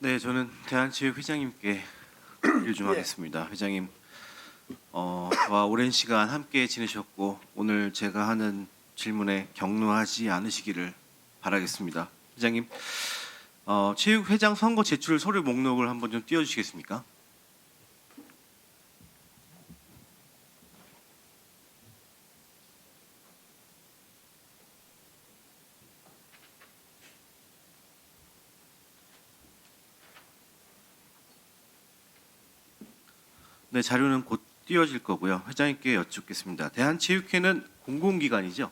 네, 저는 대한체육회장님께 일 좀 하겠습니다. 회장님, 저와 오랜 시간 함께 지내셨고 오늘 제가 하는 질문에 격노하지 않으시기를 바라겠습니다. 회장님, 체육회장 선거 제출 서류 목록을 한번 좀 띄워주시겠습니까? 네, 자료는 곧 띄워질 거고요. 회장님께 여쭙겠습니다. 대한체육회는 공공기관이죠?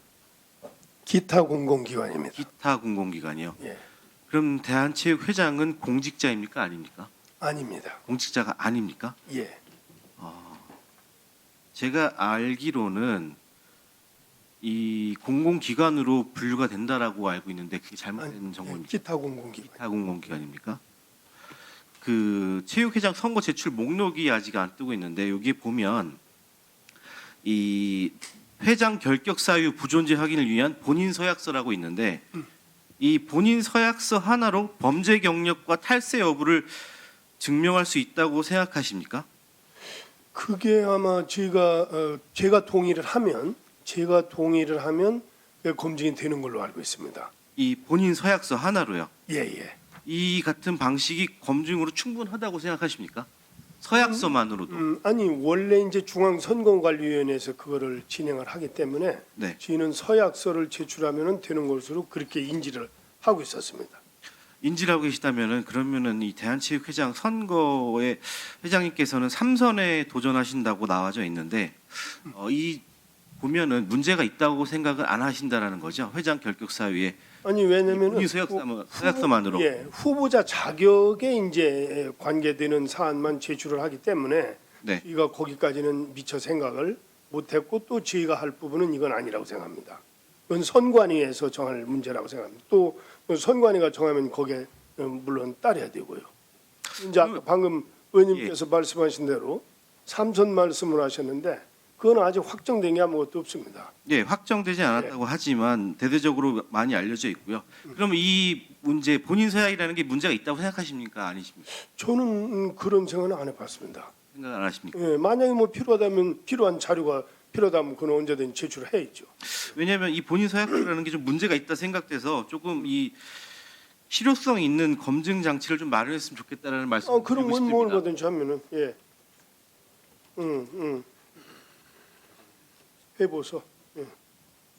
기타 공공기관입니다. 기타 공공기관이요. 예, 그럼 대한체육회장은 공직자입니까? 아닙니까? 아닙니다. 공직자가 아닙니까? 예, 제가 알기로는 이 공공기관으로 분류가 된다라고 알고 있는데 그게 잘못된 정보입니까? 기타 공공기관. 기타 공공기관입니까? 그 체육회장 선거 제출 목록이 아직 안 뜨고 있는데 여기 보면 이 회장 결격 사유 부존재 확인을 위한 본인 서약서라고 있는데 이 본인 서약서 하나로 범죄 경력과 탈세 여부를 증명할 수 있다고 생각하십니까? 그게 아마 제가 동의를 하면 검증이 되는 걸로 알고 있습니다. 이 본인 서약서 하나로요. 예, 예. 이 같은 방식이 검증으로 충분하다고 생각하십니까? 서약서만으로도. 아니 원래 이제 중앙선거관리위원회에서 그거를 진행을 하기 때문에 네. 저희는 서약서를 제출하면 되는 것으로 그렇게 인지를 하고 있었습니다. 인지를 하고 계시다면은 그러면은 이 대한체육회장 선거에 회장님께서는 3선에 도전하신다고 나와져 있는데 이 보면은 문제가 있다고 생각을 안 하신다라는 거죠. 회장 결격 사유에 아니 왜냐면은 본인 서약서만으로. 예, 후보자 자격에 이제 관계되는 사안만 제출을 하기 때문에 네. 저희가 거기까지는 미처 생각을 못했고 또 저희가 할 부분은 이건 아니라고 생각합니다. 그건 선관위에서 정할 문제라고 생각합니다. 또 선관위가 정하면 거기에 물론 따라야 되고요. 이제 아까 방금 의원님께서 말씀하신 대로 3선 말씀을 하셨는데 그건 아직 확정된 게 아무것도 없습니다. 예, 확정되지 않았다고 하지만 대대적으로 많이 알려져 있고요. 그럼 이 문제 본인 서약이라는 게 문제가 있다고 생각하십니까? 아니십니까? 저는 그런 생각은 안 해봤습니다. 생각 안 하십니까? 예, 만약에 뭐 필요한 자료가 필요하다면 그건 언제든 제출해 있죠. 왜냐하면 이 본인 서약서라는 게 좀 문제가 있다 생각돼서 조금 이 실효성 있는 검증 장치를 좀 마련했으면 좋겠다라는 말씀을 그런 드리고 건 싶습니다. 뭐든지 하면은 예, 해보소. 예,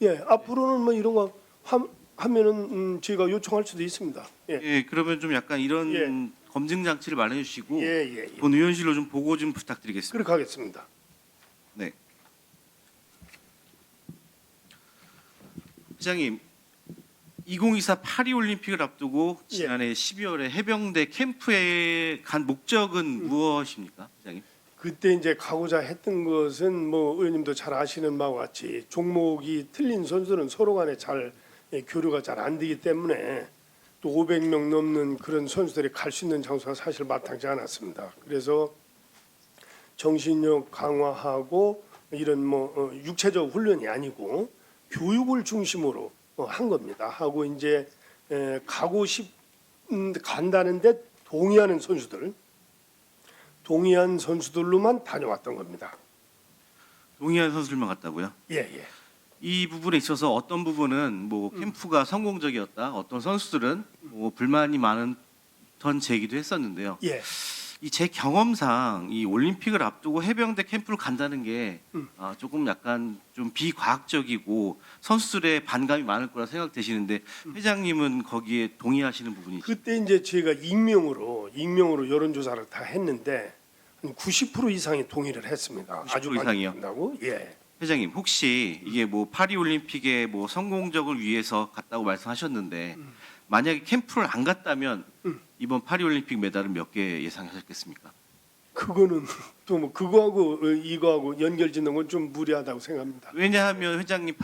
예, 앞으로는 뭐 이런 거 하면은 저희가 요청할 수도 있습니다. 예, 예, 그러면 좀 약간 이런 예. 검증 장치를 마련해 주시고 예, 예, 예. 본 의원실로 좀 보고 좀 부탁드리겠습니다. 그렇게 하겠습니다. 네. 회장님, 2024 파리 올림픽을 앞두고 지난해 12월에 해병대 캠프에 간 목적은 무엇입니까, 회장님? 그때 이제 가고자 했던 것은 뭐 의원님도 잘 아시는 바와 같이 종목이 틀린 선수는 서로 간에 잘 교류가 잘 안 되기 때문에 또 500명 넘는 그런 선수들이 갈 수 있는 장소가 사실 마땅치 않았습니다. 그래서 정신력 강화하고 이런 뭐 육체적 훈련이 아니고 교육을 중심으로 한 겁니다. 하고 이제 간다는데 동의한 선수들로만 다녀왔던 겁니다. 동의한 선수들만 갔다고요? 예, 예. 이 부분에 있어서 어떤 부분은 뭐 캠프가 성공적이었다, 어떤 선수들은 뭐 불만이 많은 던 제기도 했었는데요. 예. 이 제 경험상 이 올림픽을 앞두고 해병대 캠프를 간다는 게 조금 약간 좀 비과학적이고 선수들의 반감이 많을 거라 생각되시는데 회장님은 거기에 동의하시는 부분이죠? 그때 이제 저희가 익명으로 여론조사를 다 했는데 한 90% 이상이 동의를 했습니다. 90% 이상이요? 한다고? 예. 회장님 혹시 이게 뭐 파리 올림픽의 뭐 성공적을 위해서 갔다고 말씀하셨는데 만약에 캠프를 안 갔다면 이번 파리 올림픽 메달은 몇 개 예상하셨겠습니까? 그거는 또 뭐 그거하고 이거하고 연결짓는 건 좀 무리하다고 생각합니다. 왜냐하면 회장님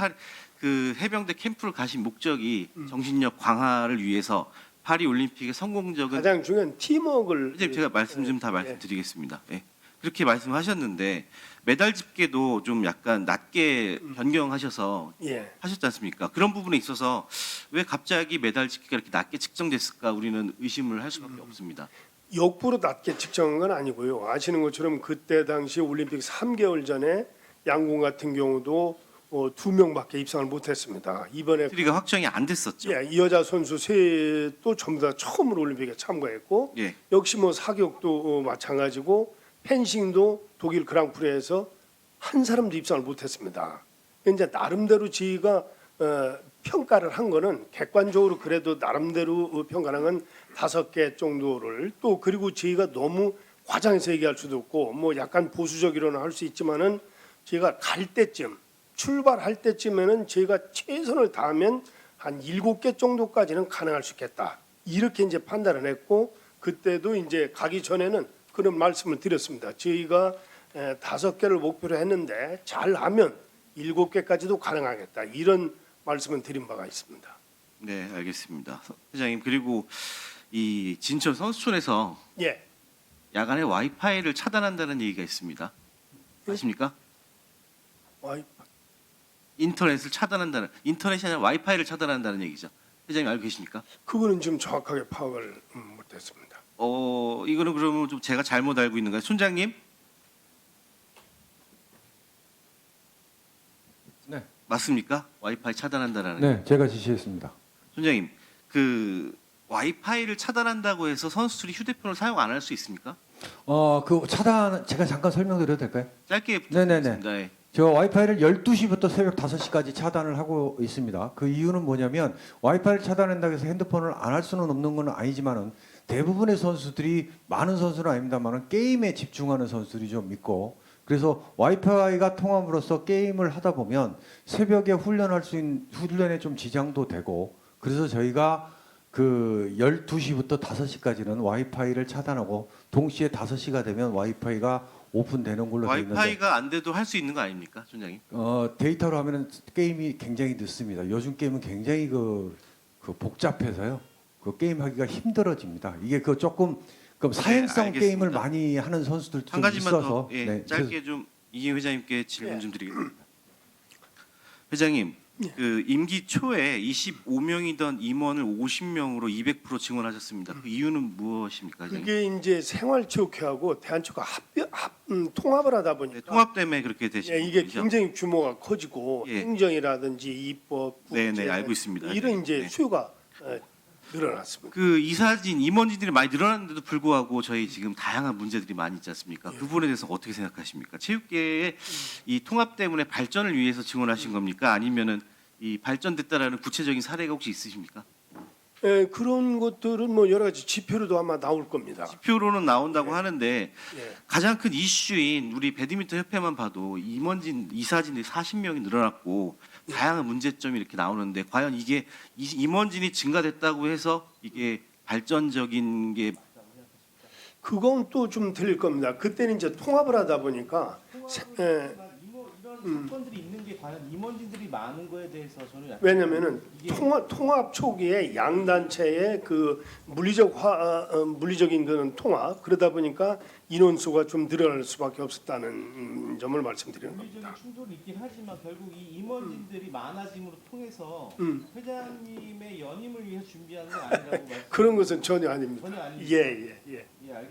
그 해병대 캠프를 가신 목적이 정신력 강화를 위해서 파리 올림픽의 성공적은 가장 중요한 팀워크를 회장님 제가 말씀 좀 다 말씀드리겠습니다. 예. 그렇게 말씀하셨는데 매달 집계도 좀 약간 낮게 변경하셔서 예. 하셨지 않습니까? 그런 부분에 있어서 왜 갑자기 매달 집계가 이렇게 낮게 측정됐을까 우리는 의심을 할 수밖에 없습니다. 역부로 낮게 측정한 건 아니고요. 아시는 것처럼 그때 당시 올림픽 3개월 전에 양궁 같은 경우도 2명밖에 입상을 못했습니다. 이번에 트리가 확정이 안 됐었죠. 이 여자 선수 셋도 전부 다 처음으로 올림픽에 참가했고 예. 역시 뭐 사격도 마찬가지고 펜싱도 독일 그랑프리에서 한 사람도 입상을 못했습니다. 이제 나름대로 저희가 평가를 한 거는 객관적으로 그래도 나름대로 평가한 건 5개 정도를 또 그리고 저희가 너무 과장해서 얘기할 수도 없고 뭐 약간 보수적이로는 할 수 있지만은 저희가 갈 때쯤 출발할 때쯤에는 저희가 최선을 다하면 한 7개 정도까지는 가능할 수 있겠다. 이렇게 이제 판단을 했고 그때도 이제 가기 전에는 그런 말씀을 드렸습니다. 저희가 5개를 목표로 했는데 잘하면 7개까지도 가능하겠다. 이런 말씀을 드린 바가 있습니다. 네, 알겠습니다. 회장님 그리고 이 진천 선수촌에서 예. 야간에 와이파이를 차단한다는 얘기가 있습니다. 아십니까? 와이- 인터넷을 차단한다는 인터넷이 아니라 와이파이를 차단한다는 얘기죠. 회장님 알고 계십니까? 그거는 좀 정확하게 파악을 못했습니다. 이거는 그러면 좀 제가 잘못 알고 있는가요, 손장님? 네. 맞습니까? 와이파이 차단한다라는. 네, 제가 지시했습니다. 손장님, 그 와이파이를 차단한다고 해서 선수들이 휴대폰을 사용 안 할 수 있습니까? 그 차단 제가 잠깐 설명드려도 될까요? 짧게 네네네. 부탁드리겠습니다. 예. 저 와이파이를 12시부터 새벽 5시까지 차단을 하고 있습니다. 그 이유는 뭐냐면 와이파이를 차단한다고 해서 핸드폰을 안 할 수는 없는 건 아니지만은 대부분의 선수들이 많은 선수는 아닙니다만은 게임에 집중하는 선수들이 좀 있고 그래서 와이파이가 통함으로써 게임을 하다 보면 새벽에 훈련에 좀 지장도 되고 그래서 저희가 그 12시부터 5시까지는 와이파이를 차단하고 동시에 5시가 되면 와이파이가 오픈되는 걸로 되어 있는데 와이파이가 안 돼도 할 수 있는 거 아닙니까, 손장님? 데이터로 하면은 게임이 굉장히 늦습니다. 요즘 게임은 굉장히 그 복잡해서요. 그 게임 하기가 힘들어집니다. 이게 그 조금 그럼 사행성 알겠습니다. 게임을 많이 하는 선수들도 한 좀 가지만 있어서 더 예, 네, 짧게 좀 이기 회장님께 질문 예. 좀 드리겠습니다. 회장님, 그 임기 초에 25명이던 임원을 50명으로 200% 증원하셨습니다. 그 이유는 무엇입니까, 회장님? 그게 이제 생활체육회하고 대한체육과 통합을 하다 보니까 네, 통합 때문에 그렇게 되신 예, 이게 거죠? 굉장히 규모가 커지고 예. 행정이라든지 입법, 네, 국제 네, 알고 있습니다. 이런 이제 네. 수요가 늘어났습니다. 그 이사진 임원진들이 많이 늘어났는데도 불구하고 저희 지금 다양한 문제들이 많이 있지 않습니까? 예. 그 부분에 대해서 어떻게 생각하십니까? 체육계의 이 통합 때문에 발전을 위해서 증원하신 겁니까? 아니면은 이 발전됐다라는 구체적인 사례가 혹시 있으십니까? 예, 그런 것들은 뭐 여러 가지 지표로도 아마 나올 겁니다. 지표로는 나온다고 하는데 예. 가장 큰 이슈인 우리 배드민턴 협회만 봐도 임원진 이사진들이 40명이 늘어났고 다양한 문제점이 이렇게 나오는데 과연 이게 임원진이 증가됐다고 해서 이게 발전적인 게 그건 또 좀 틀릴 겁니다. 그때는 이제 통합을 하다 보니까 예, 이런 사건들이 있는 게 과연 임원진들이 많은 거에 대해서 저는 약간 왜냐면은 이게 통합 초기에 양 단체의 그 물리적인 그런 통합 그러다 보니까 인원수가 좀 늘어날 수밖에 없었다는 점을 말씀드리는 겁니다. 물리적인 충돌이 있긴 하지만 결국 이 임원진들이 많아짐으로 통해서 회장님의 연임을 위해 준비하는 건 아니라고 말씀. 그런 것은 전혀 아닙니다. 전혀 아닙니다. 예, 예, 예. 예, 알겠습니다.